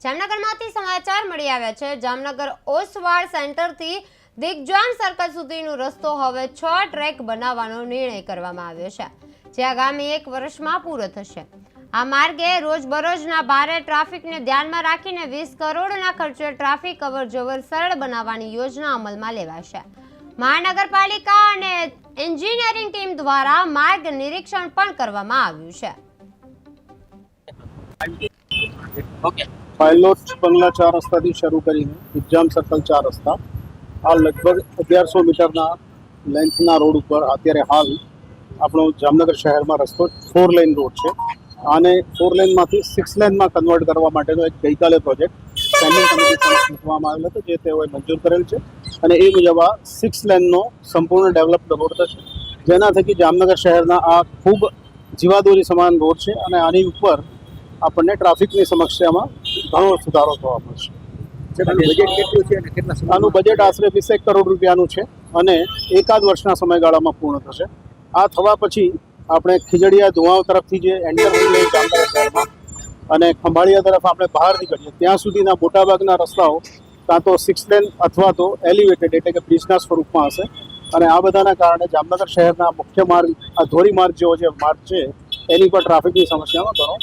જામનગરમાંથી સમાચાર મળી આવ્યા છે। જામનગર ઓસવાડ સેન્ટરથી દિગ્જામ સર્કલ સુધીનો રસ્તો હવે 6 ટ્રેક બનાવવાનો નિર્ણય કરવામાં આવ્યો છે, જે આગામી 1 વર્ષમાં પૂરો થશે। આ માર્ગે રોજબરોજના ભારે ટ્રાફિકને ધ્યાનમાં રાખીને 20 કરોડના ખર્ચે ટ્રાફિક અવરજવર સરળ બનાવવાની યોજના અમલમાં લેવાશે। મહાનગરપાલિકા અને એન્જિનિયરિંગ ટીમ દ્વારા માર્ગ નિરીક્ષણ પણ કરવામાં આવ્યું છે। પાયલોટ બંગલા 4 રસ્તાથી શરૂ કરીને દિગ્જામ સર્કલ 4 રસ્તા આ લગભગ 1100 મીટરના લેન્થના રોડ ઉપર અત્યારે હાલ આપણો જામનગર શહેરમાં રસ્તો 4 લેન રોડ છે। આને 4 લેનમાંથી 6 લેનમાં કન્વર્ટ કરવા માટેનો એક ગઈકાલે પ્રોજેક્ટ સ્ટેન્ડિંગ કમિટી સમક્ષ મૂકવામાં આવેલો હતો, જે તેઓએ મંજૂર કરેલ છે અને એ મુજબ આ 6 લેનનો સંપૂર્ણ ડેવલપ્ડ રોડ થશે, જેના થકી જામનગર શહેરના આ ખૂબ જીવાદોરી સમાન રોડ છે અને આની ઉપર આપણને ટ્રાફિકની સમસ્યામાં ઘણો સુધારો થવા મળશે। આનું બજેટ આશરે 20 કરોડ રૂપિયાનું છે અને એકાદ વર્ષના સમયગાળામાં પૂર્ણ થશે। આ થવા પછી આપણે ખીજડીયા ધુવાવ તરફથી જે એન્ટર થઈએ જામનગર શહેરમાં અને ખંભાળિયા તરફ આપણે બહાર નીકળીએ ત્યાં સુધીના મોટાભાગના રસ્તાઓ કાં તો 6 લેન અથવા તો એલિવેટેડ એટલે કે બ્રિજના સ્વરૂપમાં હશે અને આ બધાના કારણે જામનગર શહેરના મુખ્ય માર્ગ આ ધોરી માર્ગ જેવો જે માર્ગ છે એની પર ટ્રાફિકની સમસ્યામાં ઘણો